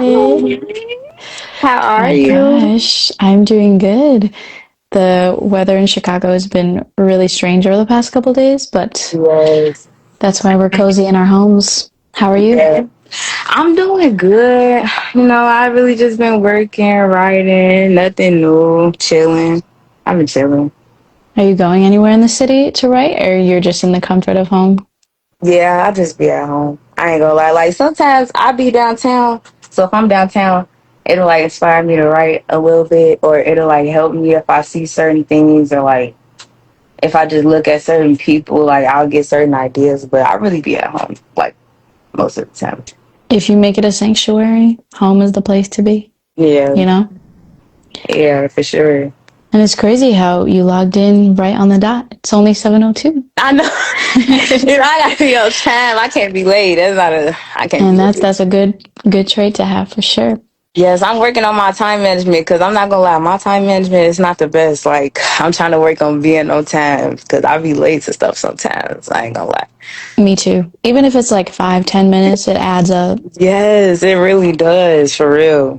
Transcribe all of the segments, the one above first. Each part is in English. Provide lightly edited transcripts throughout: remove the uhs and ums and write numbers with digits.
Hey. How Oh are my you? gosh, I'm doing good. The weather in Chicago has been really strange over the past couple days, but Yes. that's why we're cozy in our homes. How are you? Yeah. I'm doing good. I really just been working, writing, nothing new, chilling. I've been chilling. Are you going anywhere in the city to write, or you're just in the comfort of home? Yeah, I just be at home. I ain't gonna lie. Like sometimes I be downtown. So if I'm downtown, it'll like inspire me to write a little bit, or it'll like help me if I see certain things, or like if I just look at certain people, like I'll get certain ideas. But I really be at home, like most of the time. If you make it a sanctuary, home is the place to be, Yeah, you know? yeah, for sure. And it's crazy how you logged in right on the dot. It's only 7:02. I know. I gotta be on time. I can't be late. That's not a. I can't And be that's late. that's a good trait to have for sure. Yes, I'm working on my time management because I'm not gonna lie, my time management is not the best. Like I'm trying to work on being on time because I be late to stuff sometimes. I ain't gonna lie. Me too. Even if it's like 5, 10 minutes, it adds up. Yes, it really does for real.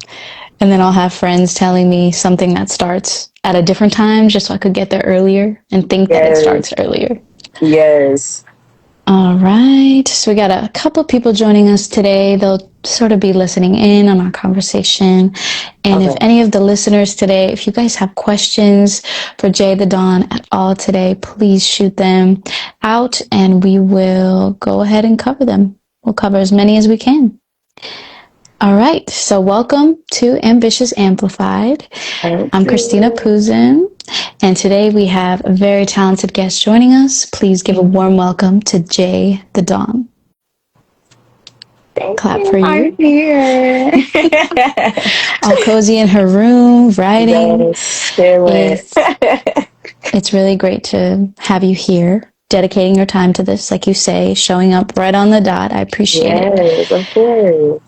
And then I'll have friends telling me something that starts at a different time just so I could get there earlier and think that it Yes, starts earlier. yes. All right. So we got a couple people joining us today. They'll sort of be listening in on our conversation. And if Okay. any of the listeners today, if you guys have questions for Jay the Dawn at all today, please shoot them out and we will go ahead and cover them. We'll cover as many as we can. All right, so welcome to Ambitious Amplified. Thank I'm Christina you. Puzin, and today we have a very talented guest joining us. Please give a warm welcome to Jay the Dawn. Thank Clap you. for I'm you. here. All cozy in her room, writing. Yes, chilling. It's it's really great to have you here, dedicating your time to this, like you say, showing up right on the dot. I appreciate it. Yes, of course.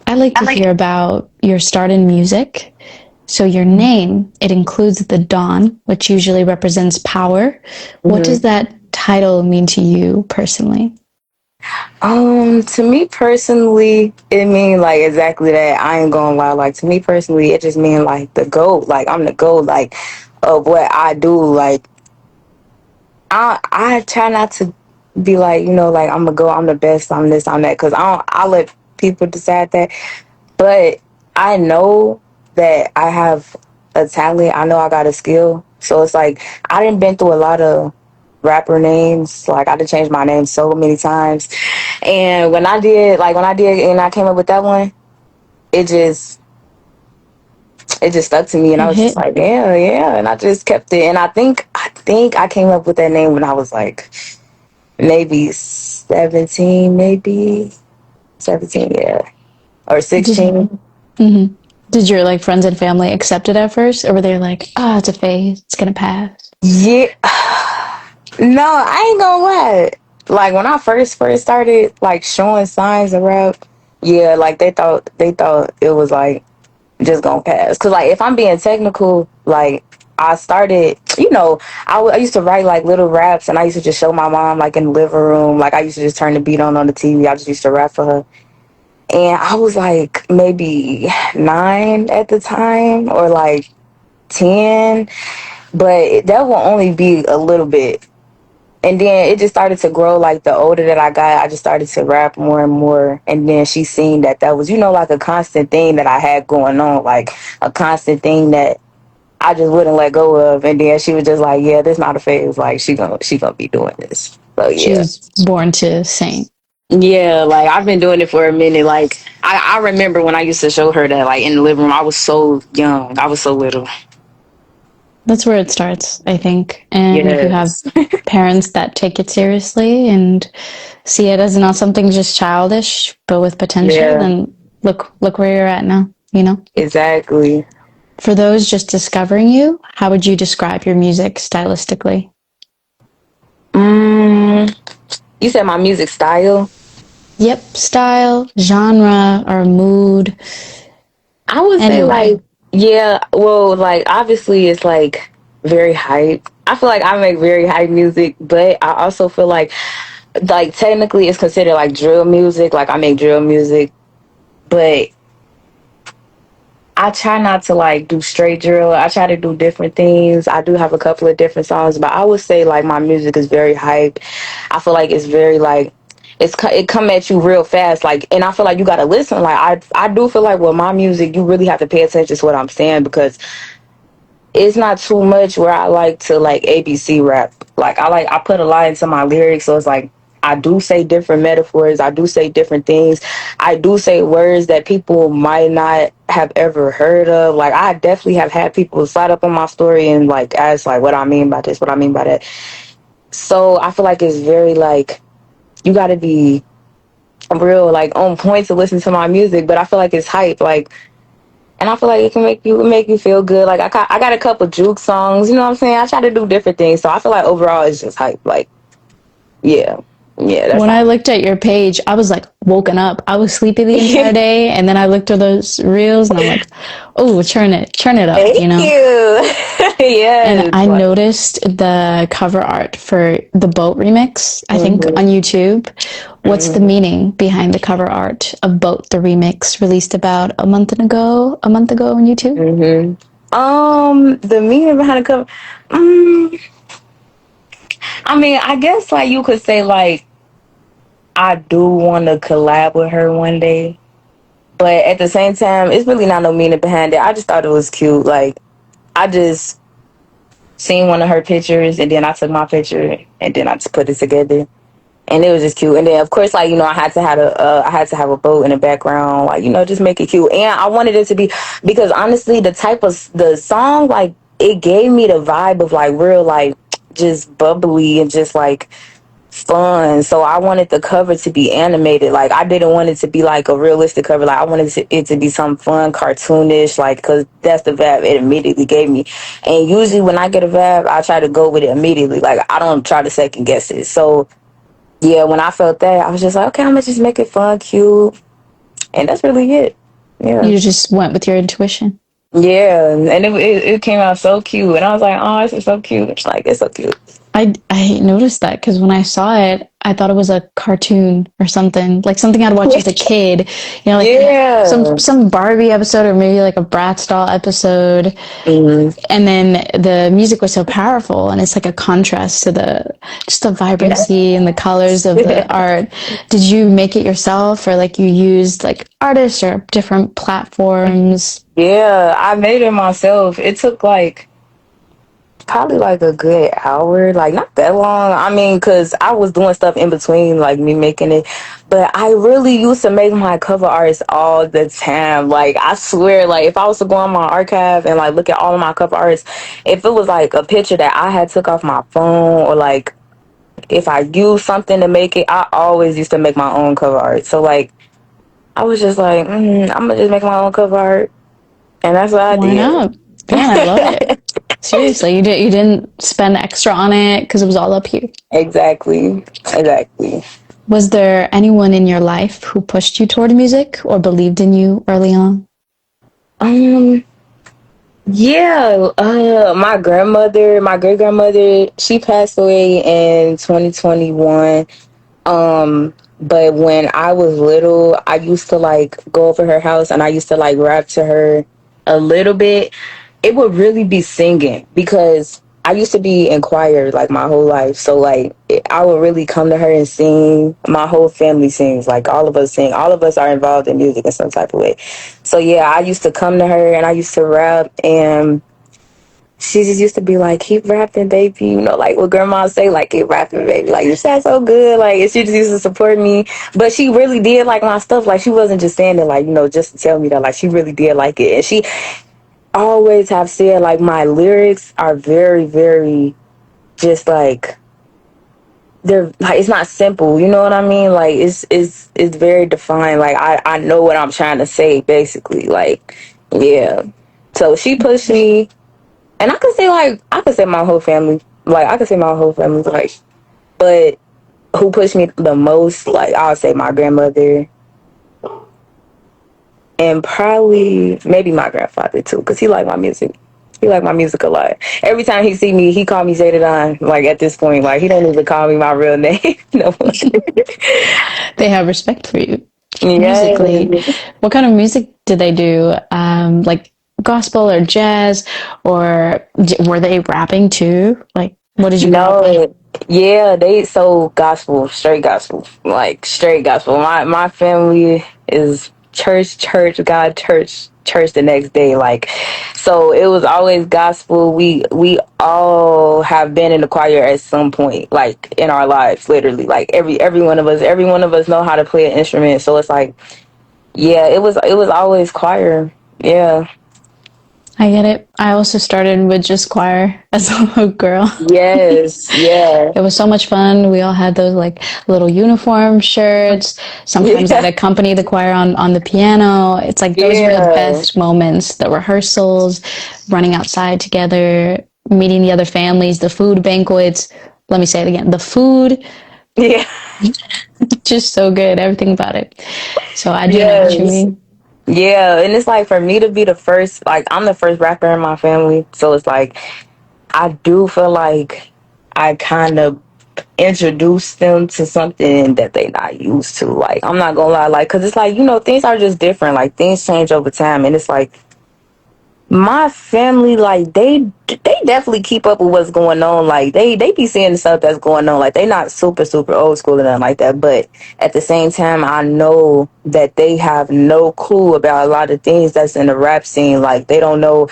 I'd like to hear about your start in music. So your name, it includes the dawn, which usually represents power. What hmm does that title mean to you personally? To me personally, it mean like exactly that. I ain't gonna lie. Like to me personally, it just mean like the goat. Like I'm the goat. Like of what I do. Like I try not to be like like I'm a go. I'm the best. I'm this. I'm that. Cause I let people decide that. But I know that I have a talent. I know I got a skill. So it's like I done been through a lot of rapper names. Like I done changed my name so many times. And when I did and I came up with that one, it just it just stuck to me and I It was just hit. like, yeah, yeah. And I just kept it. And I think I came up with that name when I was like maybe 17, maybe 17, yeah. Or Did 16. mhm. Did your like friends and family accept it at first, or were they like, "Ah, oh, it's a phase. It's gonna pass." Yeah. No, I ain't gonna lie. Like when I first started like showing signs of rap, yeah, like they thought it was like just gonna pass. Cause like if I'm being technical, like I started, I used to write like little raps, and I used to just show my mom like in the living room. Like I used to just turn the beat on the TV. I just used to rap for her, and I was like maybe 9 at the time, or like 10, but that will only be a little bit. And then it just started to grow. Like the older that I got, I just started to rap more and more. And then she seen that was, like a constant thing that I had going on, like a constant thing that I just wouldn't let go of. And then she was just like, "Yeah, this not a phase. Like she gonna be doing this." So She yeah, was born to sing. yeah. Like I've been doing it for a minute. Like I remember when I used to show her that, like in the living room, I was so young. I was so little. That's where it starts, I think. And if you have Yes. parents that take it seriously and see it as not something just childish, but with potential, Yeah. then look where you're at now, you know? Exactly. For those just discovering you, how would you describe your music stylistically? Mm, you said my music style. Yep, style, genre, or mood, I would say anyway. like, yeah, well, like obviously it's like very hype. I feel like I make very hype music, but I also feel like technically it's considered like drill music. Like I make drill music, but I try not to like do straight drill. I try to do different things. I do have a couple of different songs, but I would say like my music is very hype. I feel like it's very like it come at you real fast. Like, and I feel like you gotta listen. Like I do feel like with my music, you really have to pay attention to what I'm saying because it's not too much where I like to like ABC rap. Like I put a lot into my lyrics, so it's like I do say different metaphors. I do say different things. I do say words that people might not have ever heard of. Like I definitely have had people slide up on my story and like ask like what I mean by this, what I mean by that. So I feel like it's very like you got to be real like on point to listen to my music, but I feel like it's hype. Like and I feel like it can make you feel good. Like I got a couple juke songs, you know what I'm saying? I try to do different things. So I feel like overall it's just hype. Like, yeah. Yeah, that's When I how. looked at your page, I was like woken up. I was sleepy the entire day, and then I looked at those reels, and I'm like, "Oh, turn it up," Thank you. And Yes. I Like, noticed the cover art for the Boat remix, I think on YouTube. What's the meaning behind the cover art of Boat the remix released about a month ago on YouTube? the meaning behind the cover. I mean, I guess like you could say like I do want to collab with her one day, but at the same time, it's really not no meaning behind it. I just thought it was cute. Like I just seen one of her pictures and then I took my picture and then I just put it together and it was just cute. And then of course, like, you know, I had to have a boat in the background, like, you know, just make it cute. And I wanted it to be, because honestly the type of the song, like, it gave me the vibe of like real like just bubbly and just like fun. So I wanted the cover to be animated. Like I didn't want it to be like a realistic cover. Like I wanted it to be some fun, cartoonish. Like because that's the vibe it immediately gave me. And usually when I get a vibe, I try to go with it immediately. Like I don't try to second guess it. So yeah, when I felt that, I was just like, okay, I'm gonna just make it fun, cute, and that's really it. Yeah. You just went with your intuition. Yeah, and it came out so cute, and I was like, oh, this is so cute. It's like it's so cute. I noticed that because when I saw it, I thought it was a cartoon or something, like something I'd watch as a kid. You know, like Yeah. some Barbie episode or maybe like a Bratz doll episode. And then the music was so powerful, and it's like a contrast to the vibrancy and the colors of the art. Did you make it yourself, or like you used like artists or different platforms? Yeah, I made it myself. It took like probably like a good hour, like not that long. I mean, because I was doing stuff in between, like me making it. But I really used to make my cover arts all the time. Like, I swear, like, if I was to go on my archive and like look at all of my cover arts, if it was like a picture that I had took off my phone or like if I used something to make it, I always used to make my own cover art. So, like, I was just like, I'm gonna just make my own cover art. And that's what I Why did. not? Man, I love it. Seriously, you didn't spend extra on it because it was all up here. Exactly. Exactly. Was there anyone in your life who pushed you toward music or believed in you early on? Yeah, my grandmother, my great grandmother, she passed away in 2021. But when I was little, I used to like go over her house and I used to like rap to her a little bit. It would really be singing because I used to be in choir like my whole life. So like I would really come to her and sing. My whole family sings. Like all of us sing. All of us are involved in music in some type of way. So yeah, I used to come to her and I used to rap and she just used to be like, keep rapping, baby. You know, like what grandma say, like, keep rapping, baby. Like, you sound so good. Like, and she just used to support me. But she really did like my stuff. Like, she wasn't just saying it, like, you know, just to tell me that. Like, she really did like it. And she always have said, like, my lyrics are very, very just like, they're like, it's not simple. You know what I mean? Like, it's very defined. Like, I know what I'm trying to say, basically. Like, yeah. So she pushed me. And I could say my whole family. Like, I could say my whole family. Like, but who pushed me the most? Like, I'll say my grandmother. And probably, maybe my grandfather, too. Because he liked my music. He liked my music a lot. Every time he see me, he call me Jada. Like, at this point, like, he don't even call me my real name. No. They have respect for you. musically. Yes. What kind of music did they do? Like gospel or jazz, or were they rapping too? Like, what did you grow up with? No, yeah, they so gospel, straight gospel, like straight gospel. My family is church, church, God, church, church the next day. Like, so it was always gospel. We all have been in the choir at some point, like in our lives, literally. Like every one of us know how to play an instrument. So it's like, yeah, it was always choir. Yeah. I get it. I also started with just choir as a little girl. Yes. Yeah. It was so much fun. We all had those like little uniform shirts. Sometimes I'd Yeah. accompany the choir on the piano. It's like those were the Yeah. best moments, the rehearsals, running outside together, meeting the other families, the food banquets. Let me say it again. The food, Yeah. just so good. Everything about it. So I do know what you Yes. mean. Yeah, and it's like for me to be the first, like I'm the first rapper in my family, so it's like I do feel like I kind of introduced them to something that they not used to. Like I'm not gonna lie, like because it's like things are just different. Like things change over time, and it's like my family, like they definitely keep up with what's going on. Like they be seeing the stuff that's going on. Like they not super old school and nothing like that. But at the same time, I know that they have no clue about a lot of things that's in the rap scene. Like they don't know,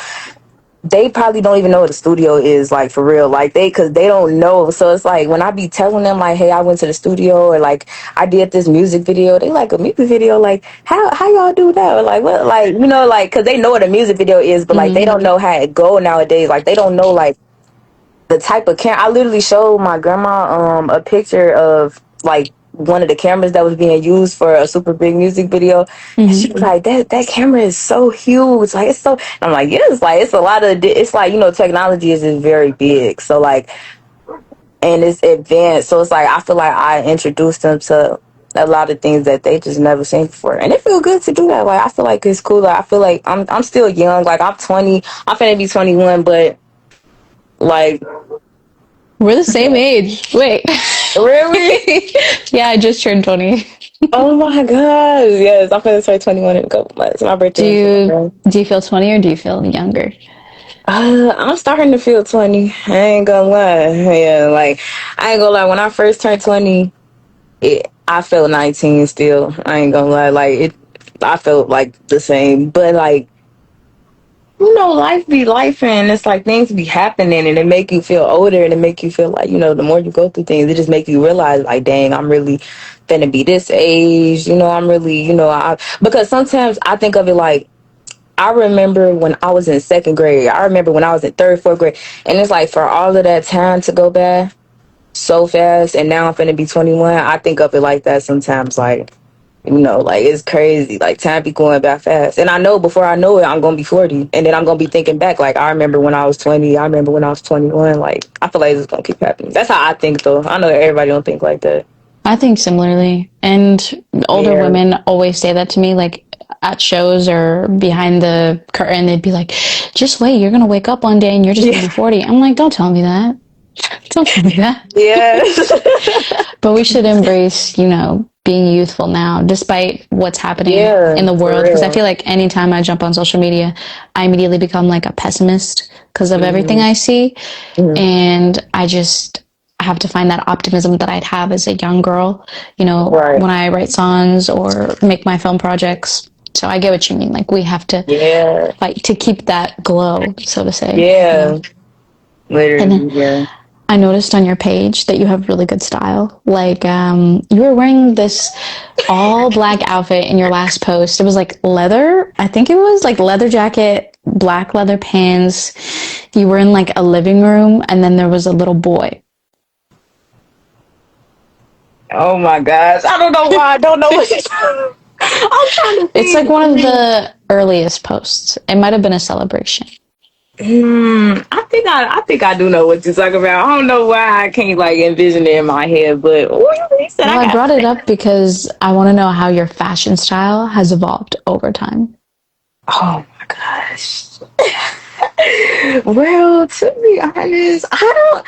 they probably don't even know what a studio is, like for real, like because they don't know. So it's like when I be telling them like, hey, I went to the studio, or like I did this music video, they like, a music video, like how y'all do that, or like what, like like because they know what a music video is, but like they Mm-hmm. don't know how it go nowadays. Like they don't know like the type of camera. I literally showed my grandma a picture of like one of the cameras that was being used for a super big music video, and she Mm-hmm. was like, that camera is so huge, like it's so. And I'm like, yeah, it's like it's a lot of, it's like technology is very big, so like, and it's advanced, so it's like I feel like I introduced them to a lot of things that they just never seen before, and it feel good to do that. Like I feel like it's cool. Like I feel like I'm still young. Like I'm 20. I'm finna be 21, but like We're the same age. Wait. really. Yeah, I just turned 20. Oh my gosh. Yes, I'm gonna turn 21 in a couple months. My Do birthday in you November. do you feel 20 or do you feel younger? I'm starting to feel 20. I ain't gonna lie. Yeah, like I ain't gonna lie. When I first turned 20, I felt 19 still. I ain't gonna lie. Like I felt like the same. But like, life be life, and it's like things be happening, and it make you feel older, and it make you feel like the more you go through things, it just make you realize like, dang, I'm really finna be this age. I'm really, because sometimes I think of it like, I remember when I was in second grade. I remember when I was in third, fourth grade, and it's like for all of that time to go by so fast, and now I'm finna be 21. I think of it like that sometimes, like. Like it's crazy. Like time be going by fast. And I know before I know it, I'm gonna be 40. And then I'm gonna be thinking back, like I remember when I was 20, I remember when I was 21. Like I feel like it's gonna keep happening. That's how I think though. I know that everybody don't think like that. I think similarly. And older Yeah. women always say that to me, like at shows or behind the curtain, they'd be like, just wait, you're going to wake up one day and you're just going to Yeah. be 40. I'm like, don't tell me that. Don't tell me that. Yeah. But we should embrace, being youthful now, despite what's happening Yeah, in the for world. Because I feel real. like anytime I jump on social media, I immediately become like a pessimist because of everything Hmm. I see. Hmm. And I just have to find that optimism that I'd have as a young girl, Right. when I write songs or make my film projects. So I get what you mean. Like we have to Yeah. fight to keep that glow, so to say. Yeah. And then Literally, yeah. I noticed on your page that you have really good style. Like you were wearing this all black outfit in your last post. It was like leather. I think it was like leather jacket, black leather pants. You were in like a living room, and then there was a little boy. Oh my gosh. I don't know why. I don't know what I'm trying to It's like think. one of the earliest posts. It might have been a celebration. I think I do know what you're talking about. I don't know why I can't like envision it in my head, but you said Well, I I got brought it it. up because I want to know how your fashion style has evolved over time. Oh my gosh. Well, to be honest, I don't.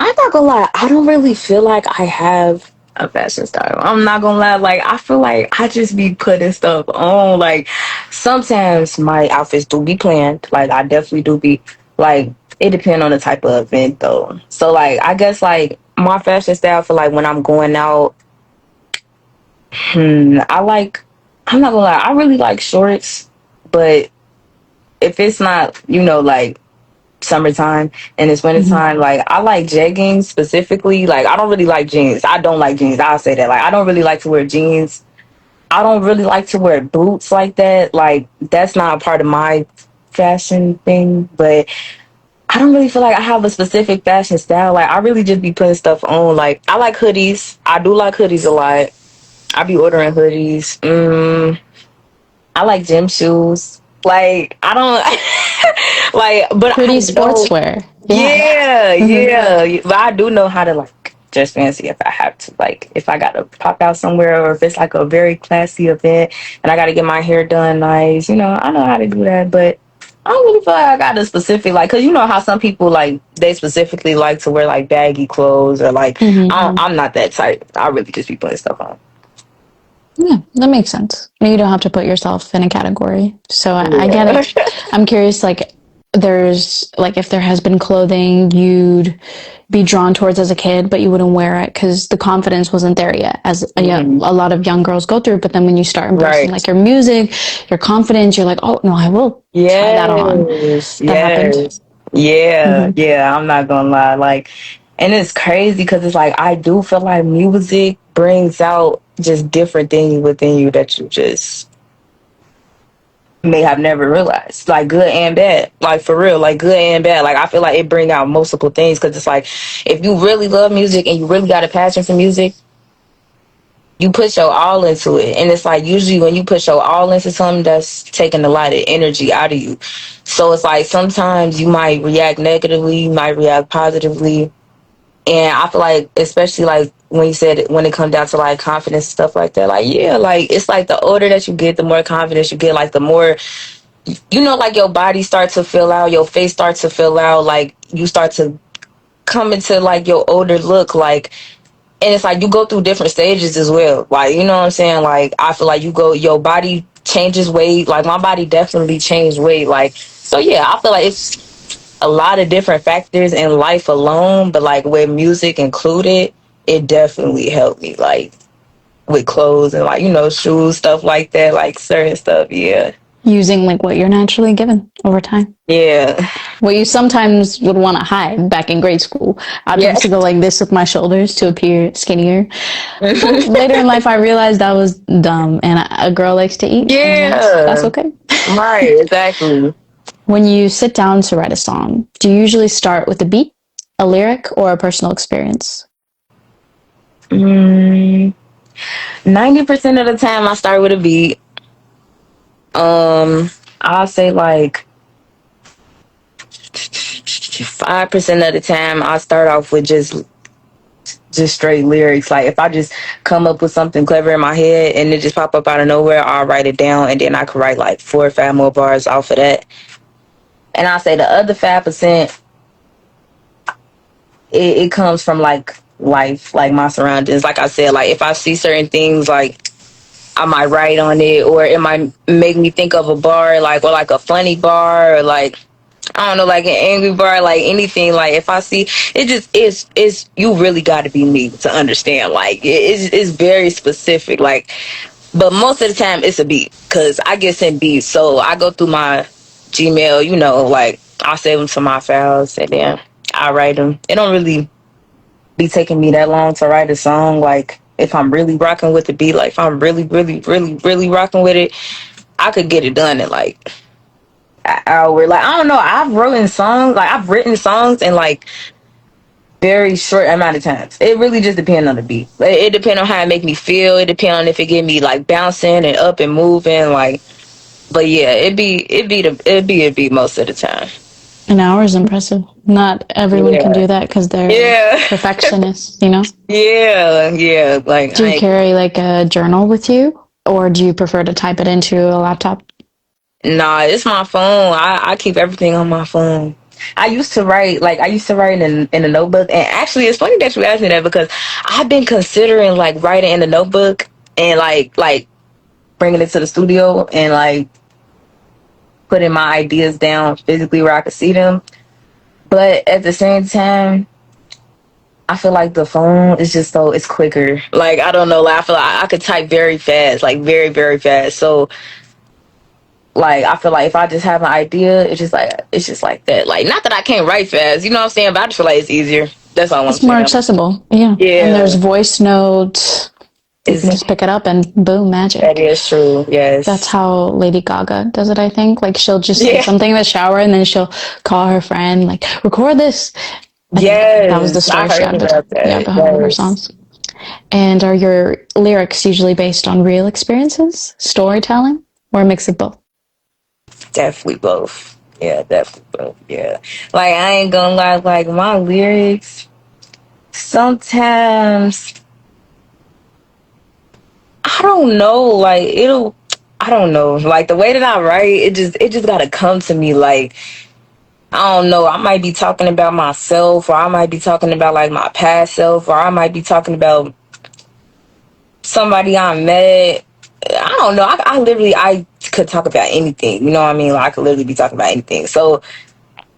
I'm not gonna lie. I don't really feel like I have. a fashion style. I'm not gonna lie, like I feel like I just be putting stuff on. Like sometimes my outfits do be planned. Like I definitely do be like it depends on the type of event though. So like I guess like my fashion style for like when I'm going out, I like I'm not gonna lie, I really like shorts, but if it's not, like summertime and it's wintertime, like I like jeggings specifically. Like I don't really like jeans. I don't like jeans. I'll say that. Like I don't really like to wear jeans. I don't really like to wear boots like that. Like that's not a part of my fashion thing. But I don't really feel like I have a specific fashion style. Like I really just be putting stuff on. Like I like hoodies. I do like hoodies a lot. I be ordering hoodies. I like gym shoes. Like I don't like, but Pretty I know. sportswear. Yeah, yeah. But I do know how to like dress fancy if I have to. Like if I gotta pop out somewhere or if it's like a very classy event and I gotta get my hair done nice, I know how to do that. But I don't really feel like I got a specific like, cause you know how some people like they specifically like to wear like baggy clothes or like I'm not that type. I really just be putting stuff on. Yeah, that makes sense. You don't have to put yourself in a category. So I get it. I'm curious, like, there's, like, if there has been clothing you'd be drawn towards as a kid, but you wouldn't wear it because the confidence wasn't there yet, as a lot of young girls go through. But then when you start embracing, like, your music, your confidence, you're like, oh, no, I will try that on. That happened. Yeah, yeah, I'm not gonna lie. Like, and it's crazy because it's like I do feel like music brings out just different things within you that you just may have never realized, like good and bad, like for real, like good and bad. Like I feel like it bring out multiple things because it's like if you really love music and you really got a passion for music, you put your all into it. And it's like usually when you put your all into something, that's taking a lot of energy out of you. So it's like sometimes you might react negatively, you might react positively. And I feel like, especially like when you said it, when it comes down to like confidence and stuff like that, like, yeah, like it's like the older that you get, the more confidence you get, like the more, like your body starts to fill out, your face starts to fill out, like you start to come into like your older look, like, and it's like you go through different stages as well. Like, you know what I'm saying? Like, I feel like your body changes weight. Like, my body definitely changed weight. Like, so yeah, I feel like it's a lot of different factors in life alone, but like with music included, it definitely helped me, like with clothes and like, shoes, stuff like that, like certain stuff. Yeah. Using, like, what you're naturally given over time. Yeah. What you sometimes would want to hide back in grade school. I used to go like this with my shoulders to appear skinnier. Later in life, I realized that was dumb, and a girl likes to eat. Yeah. That's okay. Right, exactly. When you sit down to write a song, do you usually start with a beat, a lyric, or a personal experience? 90% of the time I start with a beat. I'll say like 5% of the time I start off with just straight lyrics. Like if I just come up with something clever in my head and it just pop up out of nowhere, I'll write it down and then I could write like 4 or 5 more bars off of that. And I'll say the other 5%, it comes from like life, like my surroundings. Like I said, like if I see certain things, like I might write on it, or it might make me think of a bar, like, or like a funny bar, or like, I don't know, like an angry bar, like anything. Like if I see it, just is you really got to be me to understand. Like it's very specific. Like, but most of the time it's a beat because I get sent beats, so I go through my Gmail. Like I'll save them to my files and then I write them. It don't really be taking me that long to write a song. Like if I'm really rocking with the beat, like if I'm really, really, really, really rocking with it, I could get it done in like an hour. Like I don't know. I've written songs in like very short amount of times. It really just depends on the beat. It depends on how it make me feel. It depends on if it get me like bouncing and up and moving. Like, but yeah, it'd be a beat most of the time. An hour is impressive. Not everyone can do that because they're perfectionists, Yeah. Like, do you carry like a journal with you, or do you prefer to type it into a laptop? Nah, it's my phone. I keep everything on my phone. I used to write in a notebook, and actually, it's funny that you asked me that because I've been considering like writing in a notebook and like bringing it to the studio and like putting my ideas down physically where I could see them. But at the same time, I feel like the phone is just so it's quicker. Like I don't know, like I feel like I could type very fast, like very very fast. So like I feel like if I just have an idea, it's just like that. Like not that I can't write fast, you know what I'm saying? But I just feel like it's easier. That's all I'm It's more saying. accessible. Yeah. And there's Yeah, voice notes. You can just pick it up and boom, magic. that is true. Yes, That's how Lady Gaga does it, I think. Like she'll just say yeah. something in the shower and then she'll call her friend, like, record this. That was the Yes, I story she heard had about that. behind one of her Yes, songs. And are your lyrics usually based on real experiences, storytelling, or a mix of both? definitely both. Yeah, definitely both. Yeah, like I ain't gonna lie. Like my lyrics, sometimes I don't know. Like I don't know. Like the way that I write, it just gotta come to me. Like I don't know. I might be talking about myself, or I might be talking about like my past self, or I might be talking about somebody I met. I don't know. I could talk about anything. You know what I mean? Like, I could literally be talking about anything. So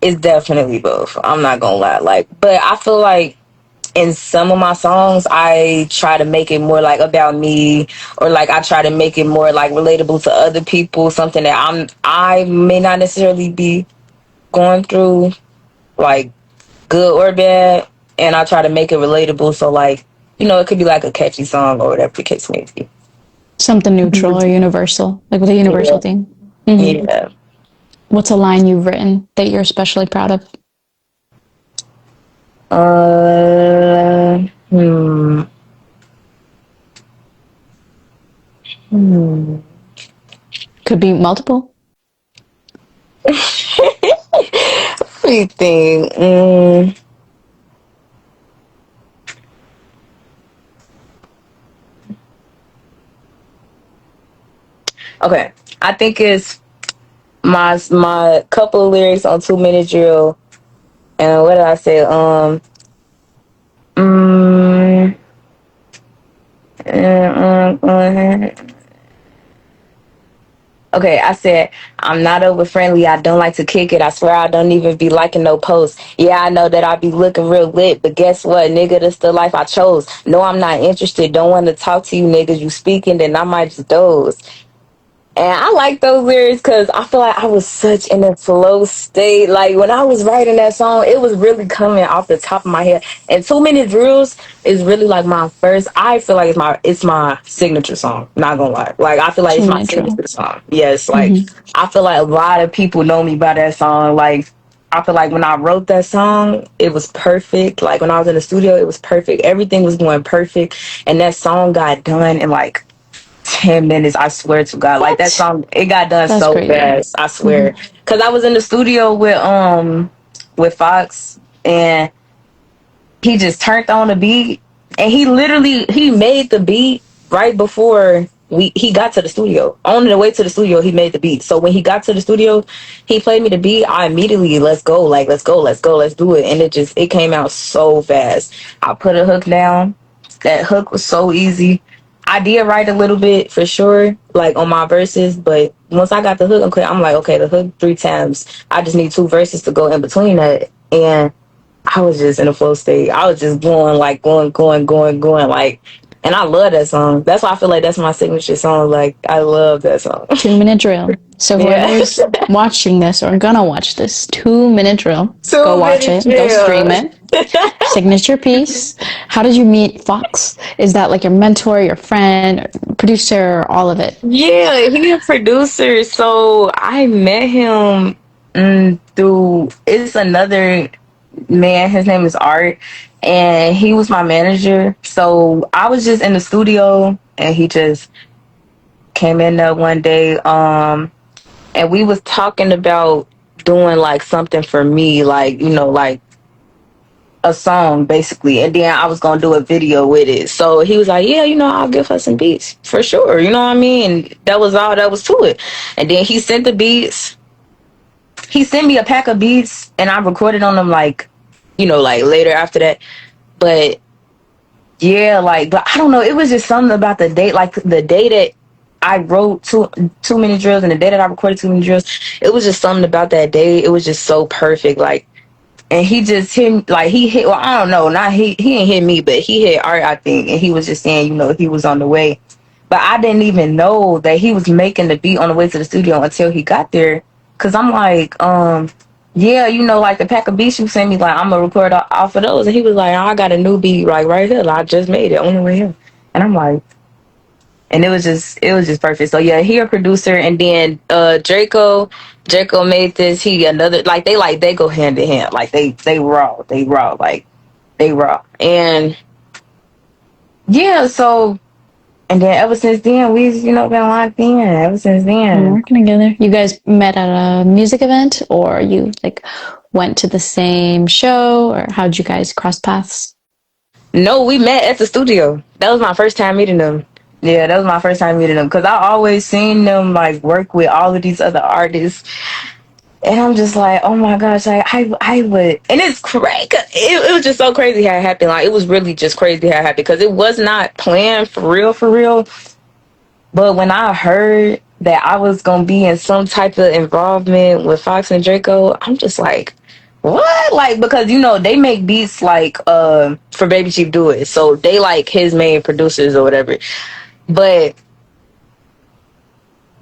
it's definitely both. I'm not gonna lie. Like, but I feel like in some of my songs, I try to make it more like about me, or like I try to make it more like relatable to other people. Something that I may not necessarily be going through, like good or bad, and I try to make it relatable. So like, it could be like a catchy song or whatever the case may be. Something neutral or universal, like with a universal Yeah. theme. Mm-hmm. Yeah. What's a line you've written that you're especially proud of? Uh, hmm. Hmm. Could be multiple. What do you think? Okay, I think it's my couple of lyrics on 2 Minute Drill, and what did I say? Mm, Okay, I said, I'm not over friendly. I don't like to kick it. I swear I don't even be liking no posts. Yeah, I know that I be looking real lit, but guess what, nigga? That's the life I chose. No, I'm not interested. Don't want to talk to you niggas. You speaking, then I might just doze. And I like those lyrics because I feel like I was such in a flow state. Like when I was writing that song, it was really coming off the top of my head. And 2 Minute Drills is really like my first. I feel like it's my signature song. Not gonna lie. Like I feel like it's my 2 minute drill. signature song. Yes. Like Mm-hmm. I feel like a lot of people know me by that song. Like I feel like when I wrote that song, it was perfect. Like when I was in the studio, it was perfect. Everything was going perfect, and that song got done in like 10 minutes. I swear to God, like that What? song, it got done That's so crazy. fast. I Mm-hmm. swear, because I was in the studio with Fox, and he just turned on the beat, and he made the beat right before he got to the studio. On the way to the studio, he made the beat. So when he got to the studio, he played me the beat. I immediately, let's go, like let's go, let's do it, and it came out so fast. I put a hook down. That hook was so easy. I did write a little bit for sure, like on my verses, but once I got the hook, okay, I'm like, okay, the hook 3 times. I just need 2 verses to go in between that, and I was just in a flow state. I was just going, like, going, like, and I love that song. That's why I feel like that's my signature song. Like, I love that song. 2 minute drill. So Yeah. whoever's watching this or gonna watch this 2 minute drill, go watch 2 Minute it, go stream Drill. it. Signature piece. How did you meet Fox? Is that like your mentor, your friend, producer, all of it? Yeah, he's a producer. So I met him through, it's another man. His name is Art, and he was my manager. So I was just in the studio, and he just came in there one day. And we was talking about doing like something for me, like like a song basically, and then I was gonna do a video with it. So he was like, yeah, I'll give her some beats for sure, you know what I mean? And that was all that was to it. And then he sent the beats, he sent me a pack of beats and I recorded on them like, like later after that. But yeah, like, but I don't know. It was just something about the date, like the day that I wrote too many drills and the day that I recorded too many drills. It was just something about that day. It was just so perfect. Like, and he just hit, like he hit. Well, I don't know. Not he didn't hit me, but he hit Art, I think, and he was just saying, he was on the way. But I didn't even know that he was making the beat on the way to the studio until he got there. Cause I'm like, yeah, like the pack of beats you sent me, like I'm gonna record off of those. And he was like, oh, I got a new beat like right here. Like, I just made it on the way here. And I'm like, and it was just perfect. So yeah, he a producer, and then Draco made this. He another, they go hand in hand. Like they raw, like they raw. And yeah, so and then ever since then we've been locked in. Ever since then, working together. You guys met at a music event, or you like went to the same show, or how'd you guys cross paths? no, we met at the studio. That was my first time meeting them. Yeah, that was my first time meeting them because I always seen them like work with all of these other artists. And I'm just like, oh my gosh, like I would, and it's crazy. It was just so crazy how it happened. Like, it was really just crazy how it happened because it was not planned for real, for real. But when I heard that I was gonna be in some type of involvement with Fox and Draco, I'm just like, what? Like, because they make beats like for Baby Chief Do It, so they like his main producers or whatever. But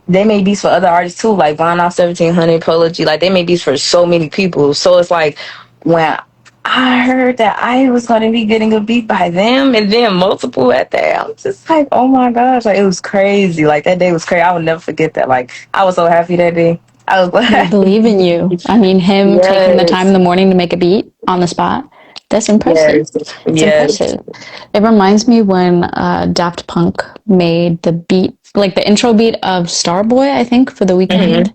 they made beats for other artists too, like Von Off 1700, Polo G. Like, they made beats for so many people. So it's like when I heard that I was going to be getting a beat by them and then multiple at that, I'm just like, oh my gosh, like it was crazy. Like, that day was crazy. I will never forget that. Like, I was so happy that day. I was I like, believe in you. I mean, him taking the time in the morning to make a beat on the spot. That's impressive. yes, It's yes. impressive. It reminds me when Daft Punk made the beat, like the intro beat of Starboy, I think, for the weekend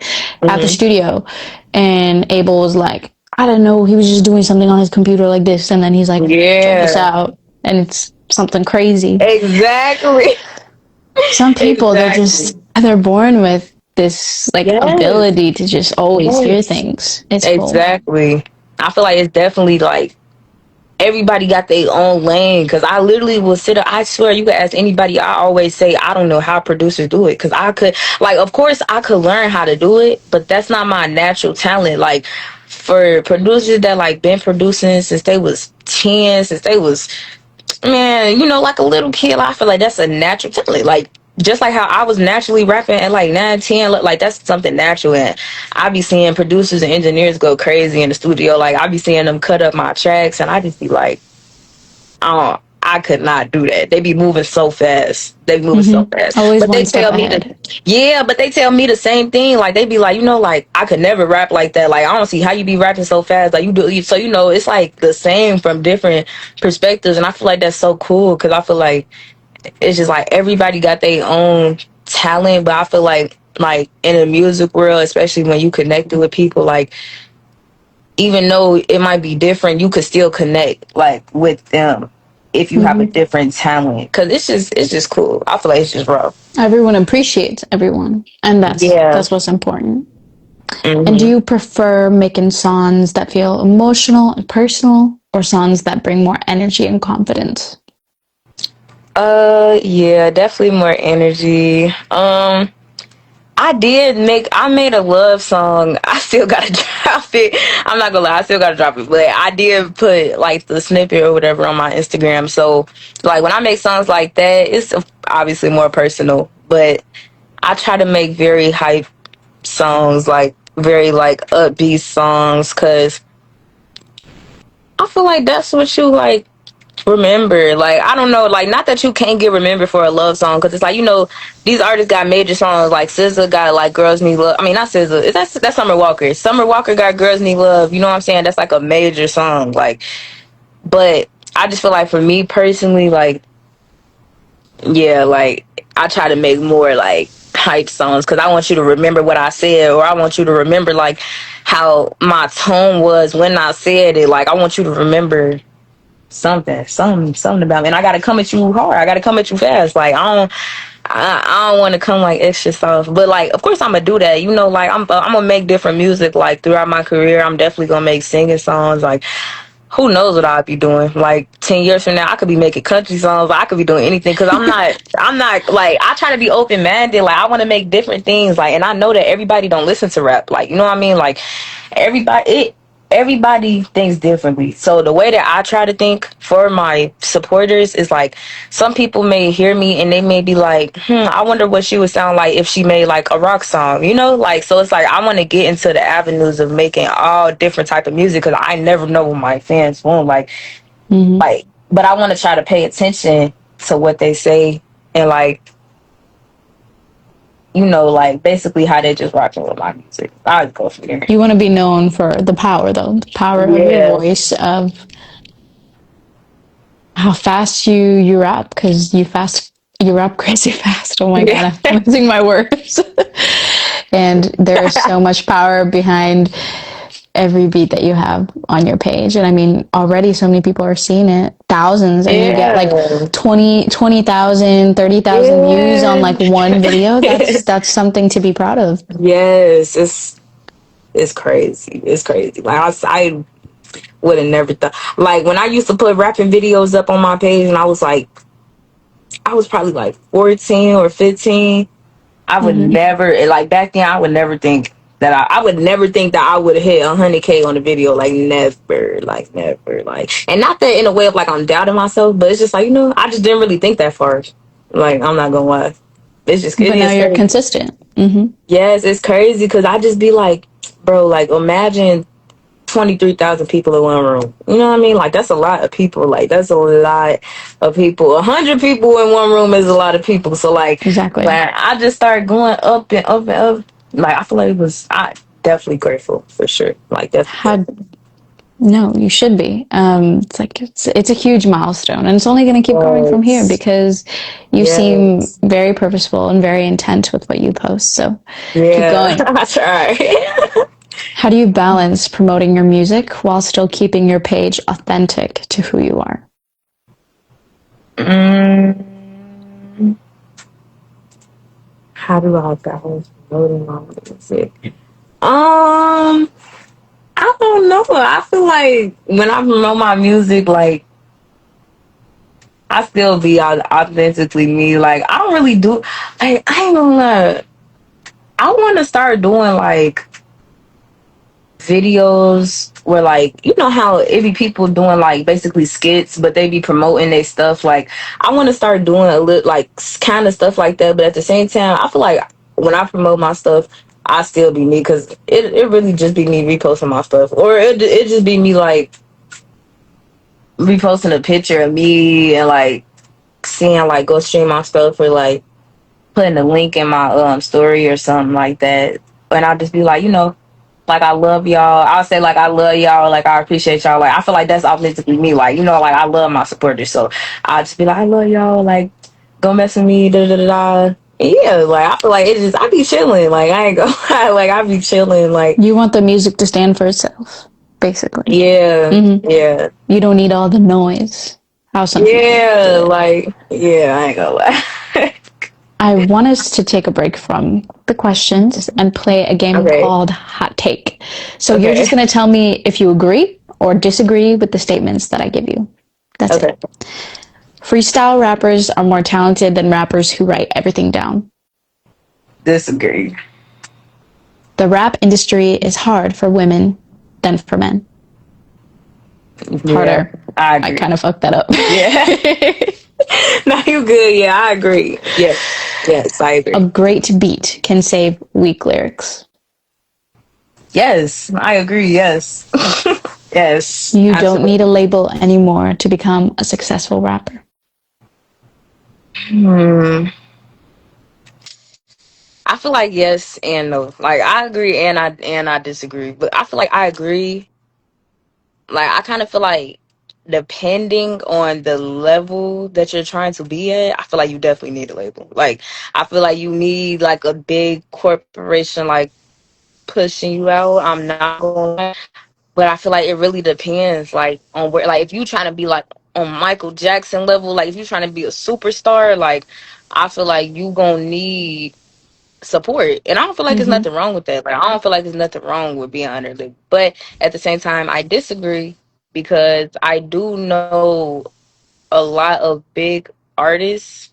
at the studio. And Abel was like, I don't know, he was just doing something on his computer like this. And then he's like, check this Yeah, out. And it's something crazy. exactly. Some people, Exactly. they're born with this like Yes, ability to just always hear yes. things. It's cool. Exactly. I feel like it's definitely like everybody got their own lane because I literally will sit up. I swear, you could ask anybody. I always say I don't know how producers do it because I could, like, of course I could learn how to do it, but that's not my natural talent. Like, for producers that like been producing since they was 10, since they was, man, like a little kid, I feel like that's a natural talent. Like, just like how I was naturally rapping at like 9, 10, like that's something natural. And I be seeing producers and engineers go crazy in the studio. Like, I be seeing them cut up my tracks and I just be like, oh, I could not do that. They be moving so fast. They be moving so fast. Always But they one step tell me ahead. yeah, but they tell me the same thing. Like, they be like, like, I could never rap like that. Like, I don't see how you be rapping so fast. Like, you do. So, it's like the same from different perspectives. And I feel like that's so cool because I feel like it's just like everybody got their own talent. But I feel like in the music world, especially when you connected with people, like, even though it might be different, you could still connect like with them if you have a different talent. Cause it's just cool. I feel like it's just rough. Everyone appreciates everyone, and Yeah. that's what's important. And do hmm you prefer making songs that feel emotional and personal, or songs that bring more energy and confidence? Yeah, definitely more energy. I made a love song. I still gotta drop it. I'm not gonna lie, I still gotta drop it. But I did put like the snippet or whatever on my Instagram. So like when I make songs like that, it's obviously more personal. But I try to make very hype songs, like very like upbeat songs, cause I feel like that's what you like remember. Like, I don't know, like, not that you can't get remembered for a love song, because it's like, these artists got major songs. Like, SZA got like Girls Need Love. I mean, not SZA, that's Summer Walker. Summer Walker got Girls Need Love. You know what I'm saying? That's like a major song. Like, but I just feel like for me personally, like, yeah, like, I try to make more like hype songs because I want you to remember what I said, or I want you to remember like how my tone was when I said it. Like, I want you to remember something about me. And I gotta come at you hard. I gotta come at you fast. Like I don't want to come like extra soft, but like of course I'm gonna do that. You know, like I'm gonna make different music like throughout my career. I'm definitely gonna make singing songs. Like who knows what I'll be doing? Like 10 years from now, I could be making country songs. I could be doing anything because I'm not like I try to be open minded. Like I want to make different things. Like, and I know that everybody don't listen to rap. Like, you know what I mean? Like everybody thinks differently. So the way that I try to think for my supporters is like some people may hear me and they may be like, I wonder what she would sound like if she made like a rock song, you know? Like, so it's like I want to get into the avenues of making all different type of music because I never know what my fans want. Like, but I want to try to pay attention to what they say and like, you know, like basically how they just rocking with my music. I'll go from there. You want to be known for the power, though, the power of your voice, of how fast you rap, because you rap crazy fast. Oh my god, I'm losing my words. And there's so much power behind every beat that you have on your page. And I mean, already so many people are seeing it, thousands, and you get like 20,000, 30,000 views on like one video. That's something to be proud of. Yes, it's crazy. It's crazy. Like I would have never thought. Like when I used to put rapping videos up on my page, and I was probably like 14 or 15. I would never, like back then, I would never think that I would never think that I would hit 100K on a video. Like never, like, and not that in a way of like I'm doubting myself, but it's just like, you know, I just didn't really think that far. Like, I'm not gonna lie. It's just, But now you're consistent. Yes, it's crazy because I just be like, bro, like imagine 23,000 people in one room. You know what I mean? Like that's a lot of people. Like that's a lot of people. 100 people in one room is a lot of people. So like, Exactly. Like, I just started going up and up and up. Like I feel like I definitely grateful for sure. Like that's no, you should be. It's like it's a huge milestone, and it's only going to keep growing from here because you seem very purposeful and very intent with what you post. So keep going. That's right. How do you balance promoting your music while still keeping your page authentic to who you are? How do I balance promoting my music? I don't know. I feel like when I promote my music, like I still be authentically me. Like I don't really do. Like I ain't gonna lie. I want to start doing like videos where like you know how it be people doing like basically skits, but they be promoting their stuff. Like I want to start doing a little like kind of stuff like that. But at the same time, I feel like when I promote my stuff, I still be me because it really just be me reposting my stuff, or it just be me like reposting a picture of me and like seeing like go stream my stuff or like putting a link in my story or something like that. And I'll just be like, you know, like I love y'all. I'll say like I love y'all, like I appreciate y'all. Like I feel like that's authentically me. Like, you know, like I love my supporters. So I'll just be like, I love y'all, like go mess with me, da da da da. Yeah, like I feel like it just I be chilling. Like I ain't go like I be chilling. Like you want the music to stand for itself, basically. Yeah, yeah. You don't need all the noise. How some like yeah, I ain't gonna lie. I want us to take a break from the questions and play a game called Hot Take. So you're just going to tell me if you agree or disagree with the statements that I give you. That's it. Freestyle rappers are more talented than rappers who write everything down. Disagree. The rap industry is hard for women than for men. Harder. I kind of fucked that up. Yeah. No, you good. Yeah, I agree. Yes, I agree. A great beat can save weak lyrics. Yes, I agree. Yes. Yes. You don't need a label anymore to become a successful rapper. I feel like yes and no. Like I agree and I disagree. But I feel like I agree. Like I kind of feel like depending on the level that you're trying to be at, I feel like you definitely need a label. Like I feel like you need like a big corporation like pushing you out. I'm not going, but I feel like it really depends like on where, like if you trying to be like on Michael Jackson level, like if you're trying to be a superstar, like I feel like you gonna need support. And I don't feel like there's Mm-hmm. nothing wrong with that. Like I don't feel like there's nothing wrong with being under label. But at the same time I disagree because I do know a lot of big artists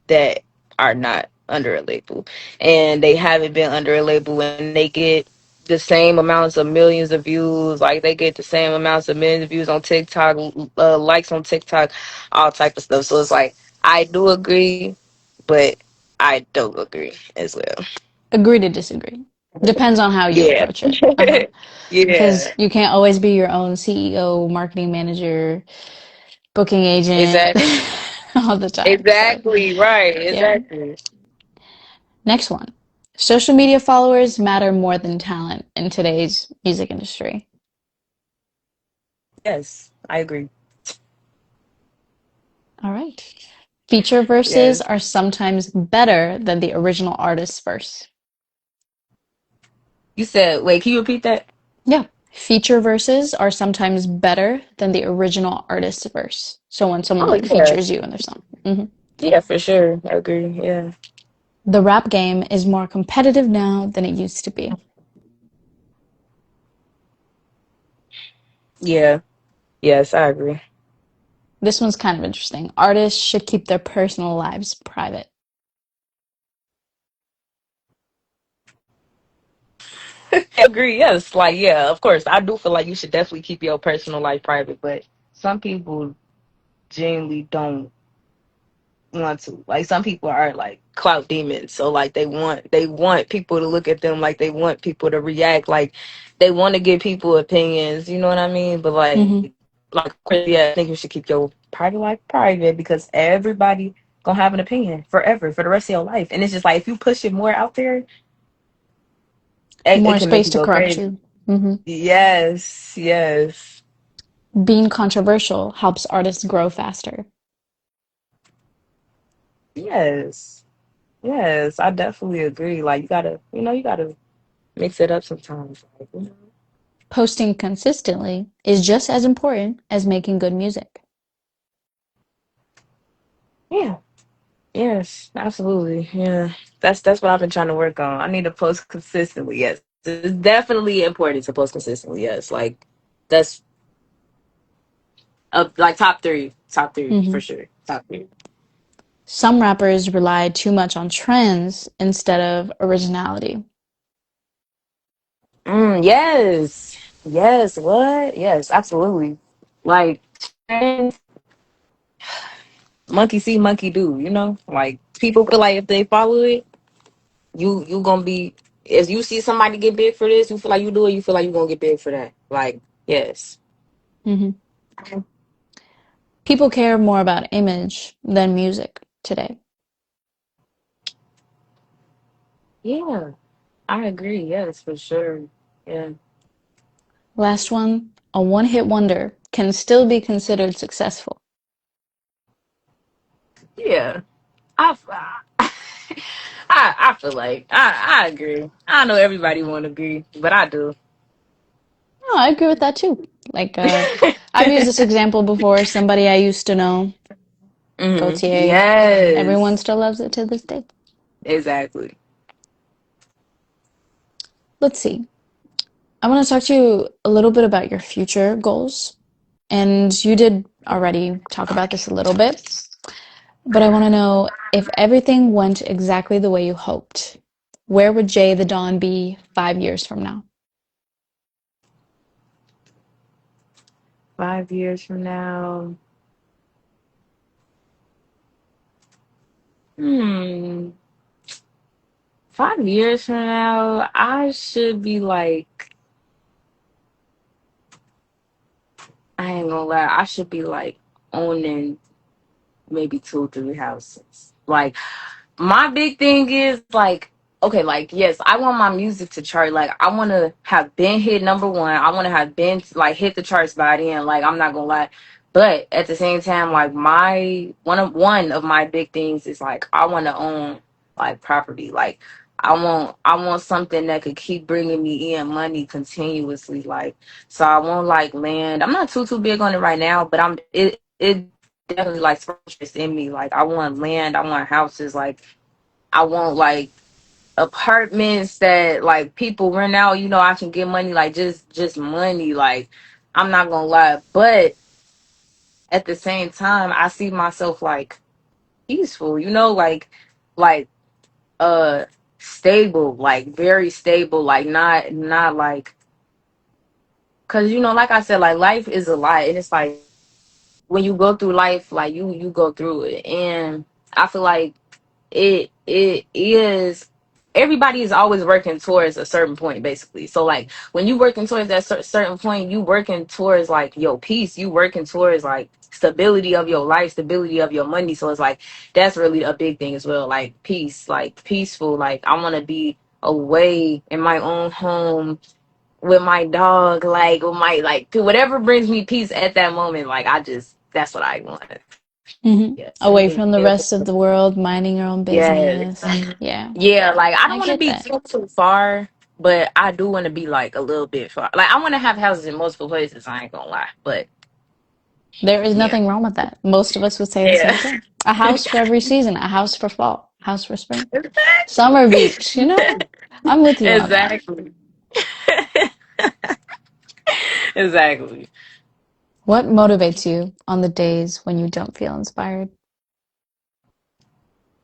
that are not under a label and they haven't been under a label and they get the same amounts of millions of views, like they get the same amounts of millions of views on TikTok, likes on TikTok, all type of stuff. So it's like I do agree, but I don't agree as well. Agree to disagree. Depends on how you Yeah. approach it. Uh-huh. Because Yeah, you can't always be your own CEO, marketing manager, booking agent exactly. all the time. So, Exactly, right, yeah. exactly. Next one. Social media followers matter more than talent in today's music industry. Yes, I agree. All right. Feature verses Yes. are sometimes better than the original artist's verse. You said, wait, can you repeat that? Yeah. Feature verses are sometimes better than the original artist's verse. So when someone Oh like yeah. features you in their song. Mhm. Yeah, for sure. I agree. Yeah. The rap game is more competitive now than it used to be. Yeah. Yes, I agree. This one's kind of interesting. Artists should keep their personal lives private. I agree. Yes. Like, yeah, of course. I do feel like you should definitely keep your personal life private, but some people genuinely don't want to. Like some people are like clout demons. So like they want people to look at them, like they want people to react, like they want to give people opinions, you know what I mean? But Hmm. like of course, yeah, I think you should keep your private life private because everybody gonna have an opinion forever for the rest of your life. And it's just like if you push it more out there, it More can make space you to go corrupt crazy. you. Hmm. Yes, yes. Being controversial helps artists grow faster. Yes. Yes, I definitely agree. Like you gotta mix it up sometimes. Like. Posting consistently is just as important as making good music. Yeah. Yes, absolutely. Yeah. That's what I've been trying to work on. I need to post consistently. Yes. It's definitely important to post consistently. Yes. Like that's like top three. Top three for Hmm. sure. Top three. Some rappers rely too much on trends instead of originality. Yes. Yes. What? Yes, absolutely. Like trends, monkey see, monkey do, you know? Like people feel like if they follow it, you gonna be if you see somebody get big for this, you feel like you do it, you feel like you gonna get big for that. Like, yes. Hmm. People care more about image than music today. Yeah. I agree. Yes, for sure. Yeah. Last one, a one-hit wonder can still be considered successful. Yeah. I, I, I feel like I agree. I know everybody won't agree, but I do. Oh, I agree with that too. Like, I've used this example before. Somebody I used to know, Gautier. Everyone Yes. still loves it to this day. Exactly. Let's see. I want to talk to you a little bit about your future goals. And you did already talk about this a little bit, but I want to know if everything went exactly the way you hoped, where would Jay the Dawn be 5 years from now? 5 years from now. Hmm. 5 years from now, I should be like, I ain't gonna lie, I should be like owning maybe two, three houses. Like my big thing is like okay, like yes, I want my music to chart. Like I want to have been hit number one. I want to have been like hit the charts by then. Like I'm not gonna lie, but at the same time, like my one of my big things is like I want to own like property. Like I want something that could keep bringing me in money continuously. Like so I want like land. I'm not too big on it right now, but it's it definitely like sparked interest in me. Like I want land, I want houses, like I want like apartments that like people rent out. You know, I can get money, like just money. Like I'm not gonna lie, but at the same time, I see myself like peaceful. You know, like uh stable, like very stable, like not like because you know, like I said, like life is a lot, and it's like when you go through life, like you go through it, and I feel like it is everybody is always working towards a certain point basically. So like when you working towards that certain point, you working towards like your peace, you working towards like stability of your life, stability of your money. So it's like that's really a big thing as well, like peace, like peaceful. Like I want to be away in my own home with my dog, like with my like to whatever brings me peace at that moment. Like I just that's what I want. Yes, Away anything from the else? rest of the world, minding your own Yes. business. Yeah, Yeah, like I I don't want to get be that. too far, but I do want to be like a little bit far. Like I want to have houses in multiple places. I ain't gonna lie, but There is yeah, nothing wrong with that. Most of us would say the yeah, same thing. A house for every season, a house for fall, house for spring, summer beach, you know? I'm with you on that. exactly, exactly. What motivates you on the days when you don't feel inspired?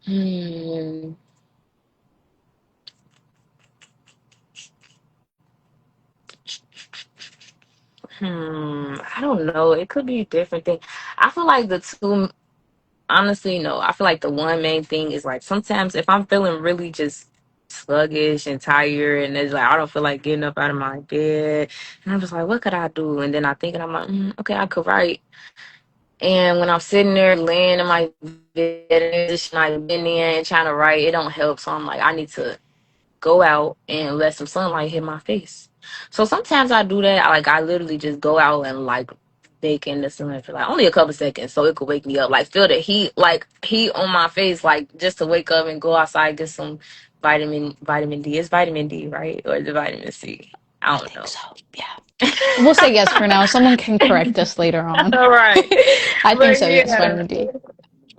Hmm. I don't know. It could be a different thing. I feel like the two honestly, no. I feel like the one main thing is like sometimes if I'm feeling really just sluggish and tired, and it's like I don't feel like getting up out of my bed, and I'm just like, what could I do? And then I think, and I'm like, okay, I could write. And when I'm sitting there laying in my bed, and position I've been in and trying to write, it don't help. So I'm like, I need to go out and let some sunlight hit my face. So sometimes I do that. I literally just go out and like bake in the sun for like only a couple seconds so it could wake me up. Like feel the heat, like heat on my face, like just to wake up and go outside, get some vitamin D. It's vitamin D, right? Or the vitamin C. I I don't think know. so. Yeah. We'll say yes for now. Someone can correct us later on. All right. I think But so, yes, yeah. vitamin D.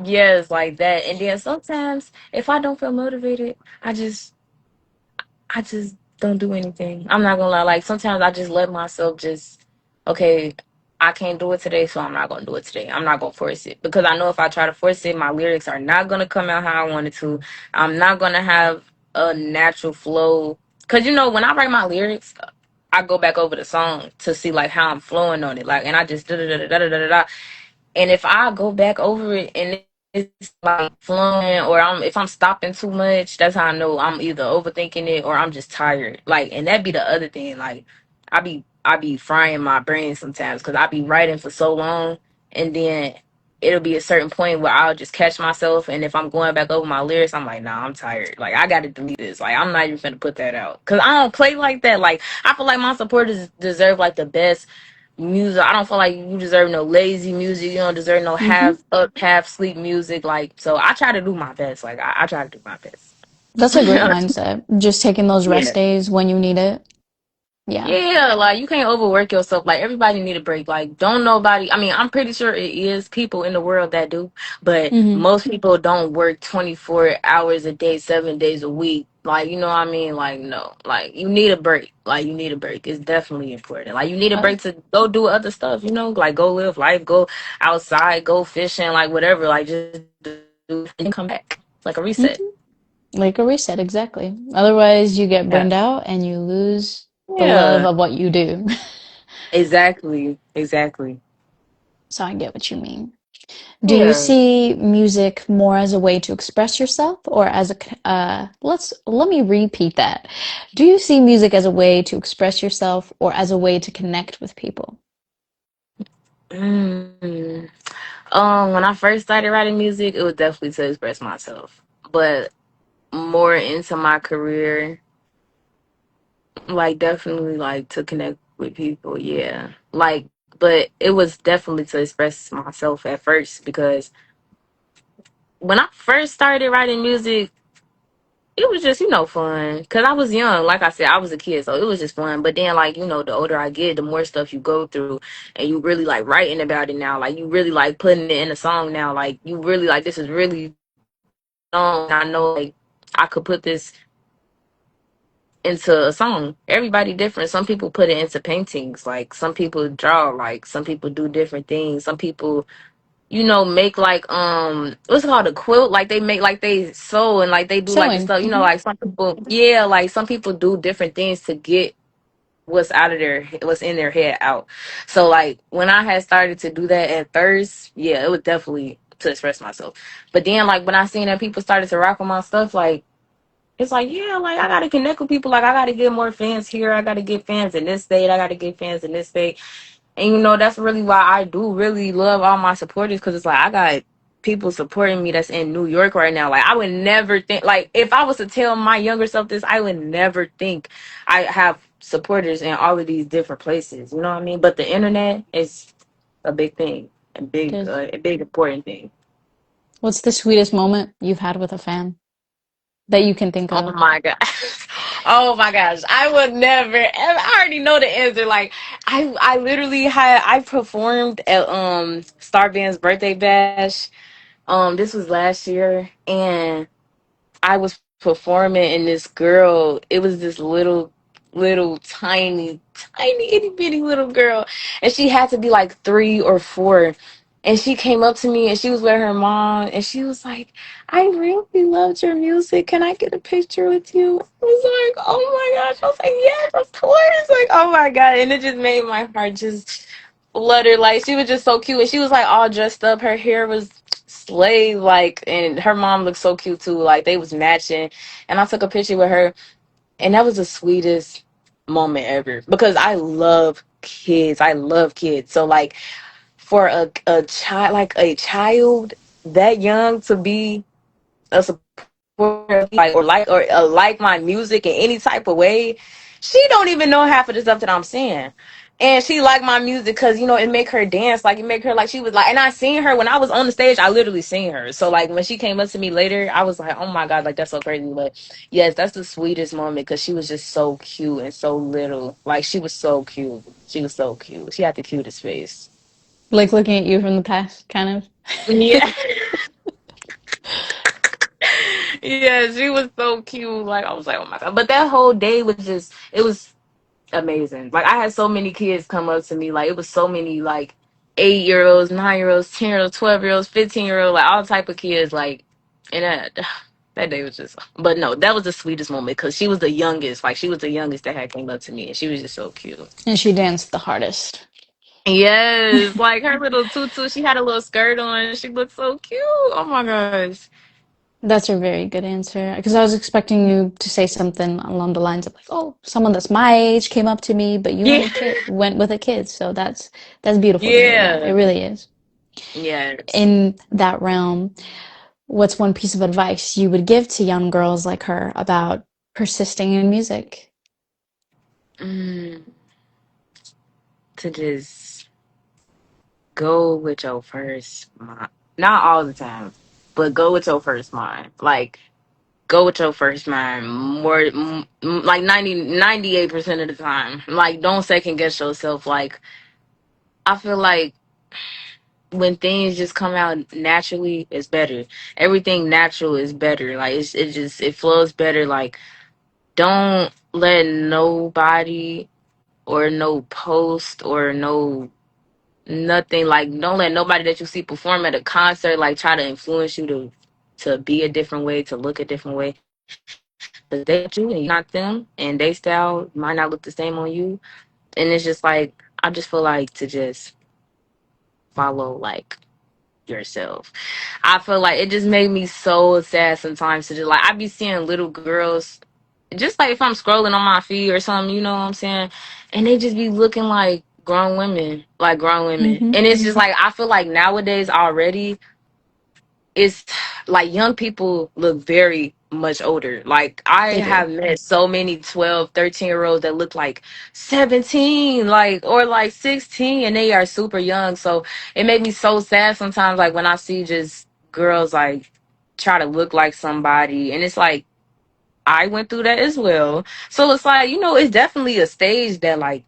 Yes, like that. And then sometimes if I don't feel motivated, I just don't do anything. I'm not gonna lie. Like sometimes I just let myself just, okay, I can't do it today, so I'm not gonna do it today. I'm not gonna force it because I know if I try to force it, my lyrics are not gonna come out how I wanted to. I'm not gonna have a natural flow. Cause you know when I write my lyrics, I go back over the song to see like how I'm flowing on it. Like, and I just da da da da da da da. And if I go back over it and it's like flowing, or if I'm stopping too much, that's how I know I'm either overthinking it or I'm just tired. Like, and that'd be the other thing. Like, I be frying my brain sometimes because I be writing for so long, and then it'll be a certain point where I'll just catch myself, and if I'm going back over my lyrics, I'm like, nah, I'm tired. Like, I got to delete this. Like, I'm not even gonna put that out because I don't play like that. Like, I feel like my supporters deserve like the best music. I don't feel like you deserve no lazy music. You don't deserve no Hmm. half up, half sleep music. Like, so I try to do my best. Like, I try to do my That's a great best. mindset. Just taking those rest Yeah. days when you need it. Yeah. Yeah, like you can't overwork yourself. Like everybody need a break. Like don't nobody. I mean, I'm pretty sure it is people in the world that do, but Hmm. most people don't work 24 hours a day, 7 days a week. Like you know what I mean? Like no, like you need a break. Like you need a break. It's definitely important. Like you need a Uh, break to go do other stuff. You know, like go live life, go outside, go fishing, like whatever. Like just do and come back like a reset. mhm. Like a reset, exactly. Otherwise, you get Yeah. burned out and you lose the love Yeah. of what you do. Exactly. Exactly. So I get what you mean. Do you Yeah. see music more as a way to express yourself or as let me repeat that. Do you see music as a way to express yourself or as a way to connect with people? Mm. When I first started writing music, it was definitely to express myself. But more into my career, like definitely like to connect with people, yeah. Like but it was definitely to express myself at first because when I first started writing music, it was just, fun. Because I was young. Like I said, I was a kid, so it was just fun. But then, like, the older I get, the more stuff you go through, and you really like writing about it now. Like, you really like putting it in a song now. Like, you really like, this is really song. I know, like, I could put this into a song. Everybody different. Some people put it into paintings. Like, some people draw. Like, some people do different things. Some people, make like what's it called, a quilt. Like, they make, like, they sew and like they do like the Sewing. stuff. Like some people, yeah, like some people do different things to get what's in their head out. So like when I had started to do that at first, yeah, it was definitely to express myself. But then like when I seen that people started to rock with my stuff, like it's like, yeah, like I gotta connect with people. Like I gotta get more fans here. I gotta get fans in this state. I gotta get fans in this state. And that's really why I do really love all my supporters, because it's like I got people supporting me that's in New York right now. Like I would never think, like if I was to tell my younger self this, I would never think I have supporters in all of these different places. You know what I mean? But the internet is a big thing, It is. a big important thing. What's the sweetest moment you've had with a fan that you can think Oh of? my god. Oh my gosh. I would never ever, I already know the answer. Like I literally I performed at Star Band's birthday bash. This was last year, and I was performing, and this girl, it was this little tiny itty bitty little girl, and she had to be like 3 or 4, and she came up to me, and she was with her mom, and she was like, I really loved your music, can I get a picture with you? I was like, oh my gosh. I was like, yes, of course. Like, oh my god. And it just made my heart just flutter. Like, she was just so cute, and she was like all dressed up, her hair was slay, like, and her mom looked so cute too, like they was matching. And I took a picture with her, and that was the sweetest moment ever, because I love kids. So like for a child, like a child that young, to be a supporter, like, or like my music in any type of way, she don't even know half of the stuff that I'm saying. And she liked my music because, it make her dance. Like, it make her, like, she was like, and I seen her when I was on the stage. I literally seen her. So, like, when she came up to me later, I was like, oh my God, like, that's so crazy. But yes, that's the sweetest moment, because she was just so cute and so little. Like, she was so cute. She was so cute. She had the cutest face. Like looking at you from the past, kind of. Yeah. Yeah, she was so cute. Like, I was like, oh my God. But that whole day was just, it was amazing. Like, I had so many kids come up to me. Like, it was so many, like, 8-year-olds, 9-year-olds, 10-year-olds, 12-year-olds, 15-year-olds, like, all type of kids. Like, and that day was just, but no, that was the sweetest moment, because she was the youngest. Like, she was the youngest that had came up to me, and she was just so cute. And she danced the hardest. Yes, like her little tutu, she had a little skirt on. She looked so cute. Oh my gosh. That's a very good answer. Because I was expecting you to say something along the lines of like, "Oh, someone that's my age came up to me, but you Yeah. went with a kid." So that's beautiful to hear. Yeah, it Yeah. really is. Yes. In that realm, what's one piece of advice you would give to young girls like her about persisting in music? Mm, to just go with your first mind. Not all the time, but go with your first mind. Like, go with your first mind more, like 98% of the time. Like, don't second guess yourself. Like, I feel like when things just come out naturally, it's better. Everything natural is better. Like, it flows better. Like, don't let nobody or no post or no nothing, like, don't let nobody that you see perform at a concert like try to influence you to be a different way, to look a different way. Because they not you and you're not them, and they style might not look the same on you. And it's just like, I just feel like to just follow like yourself. I feel like it just made me so sad sometimes to just, like, I be seeing little girls, just like if I'm scrolling on my feed or something, you know what I'm saying? And they just be looking like grown women, like grown women. Mm-hmm. And it's just like, I feel like nowadays already, it's like young people look very much older. Like, I They do. have met so many 12, 13-year olds that look like 17, like, or like 16, and they are super young. So it made me so sad sometimes, like when I see just girls like try to look like somebody, and it's like, I went through that as well. So it's like, it's definitely a stage that like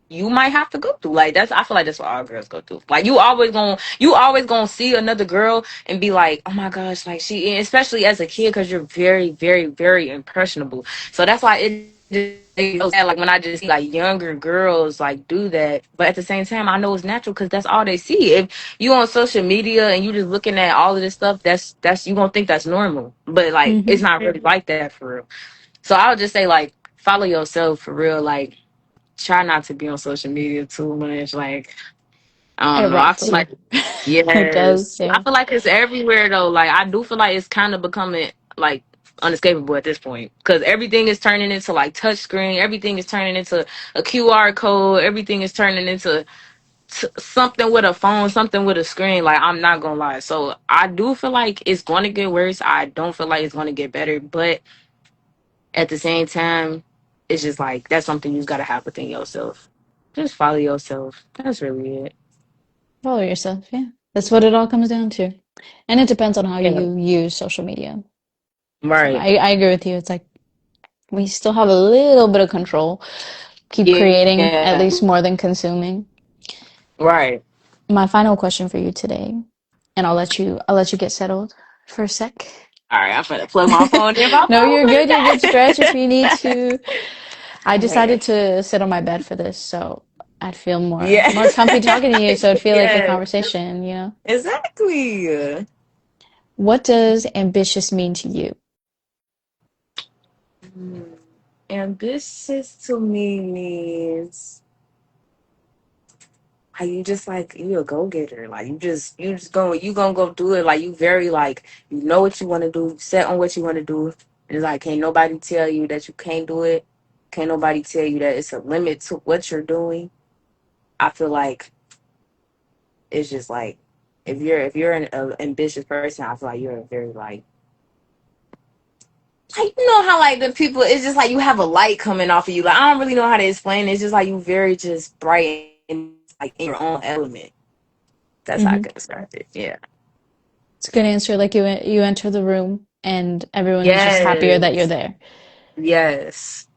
you might have to go through. Like that's I feel like that's what all girls go through. Like you always gonna see another girl and be like, oh my gosh, like she, and especially as a kid, because you're very, very, very impressionable. So that's why it just sad, like when I just see like younger girls like do that. But at the same time, I know it's natural because that's all they see. If you on social media and you just looking at all of this stuff, that's you gonna think that's normal. But like it's Mm-hmm. not really like that for real. So I would just say like follow yourself for real. Like try not to be on social media too much. Like I It don't know. I feel robs you. like It does, yes. I yeah. feel like it's everywhere though. Like I do feel like it's kind of becoming like unescapable at this point because everything is turning into like touch screen. Everything is turning into a QR code. Everything is turning into something with a phone, something with a screen. Like I'm not gonna lie. So I do feel like it's going to get worse. I don't feel like it's going to get better, but at the same time, it's just like that's something you got to have within yourself. Just follow yourself. That's really it. Follow yourself, yeah. That's what it all comes down to. And it depends on how Yeah. you use social media. So Right. I agree with you. It's like we still have a little bit of control. Keep creating at Yeah. least more than consuming. Right. My final question for you today, and I'll let you get settled for a sec. All right. I'm gonna plug my phone in. My No, phone you're went good. You're good. Stretch if you need down. to. I Okay. decided to sit on my bed for this, so I'd feel more Yeah. more comfy talking to you, so it'd feel like a Yeah. conversation. Exactly. What does ambitious mean to you? Mm. Ambitious to me means like you just like you a go getter. Like you gonna go do it. Like you very like you know what you want to do. Set on what you want to do. And it's like can't nobody tell you that you can't do it. Can't nobody tell you that it's a limit to what you're doing. I feel like it's just like if you're an ambitious person, I feel like you're a very like you know how like the people it's just like you have a light coming off of you. Like I don't really know how to explain it. It's just like you very just bright and like in your own element. That's how I Hmm. could describe it. Yeah. It's a good answer. Like you enter the room and everyone is just happier that you're Yes. there. Yes.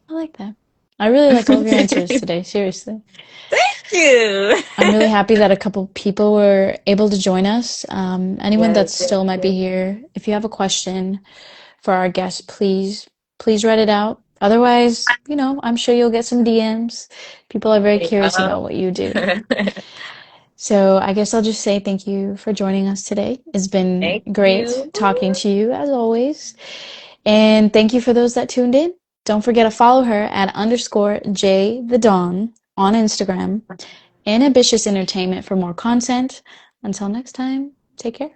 I like that. I really like all of your answers today, seriously. Thank you. I'm really happy that a couple people were able to join us. Anyone that Yes, still yes, might be yes. here, if you have a question for our guest, please write it out. Otherwise, I'm sure you'll get some DMs. People are very curious Yeah. about what you do. So I guess I'll just say thank you for joining us today. It's been Thank great you. talking to you as always. And thank you for those that tuned in. Don't forget to follow her at _J the Dawn on Instagram and Ambitious Entertainment for more content. Until next time, take care.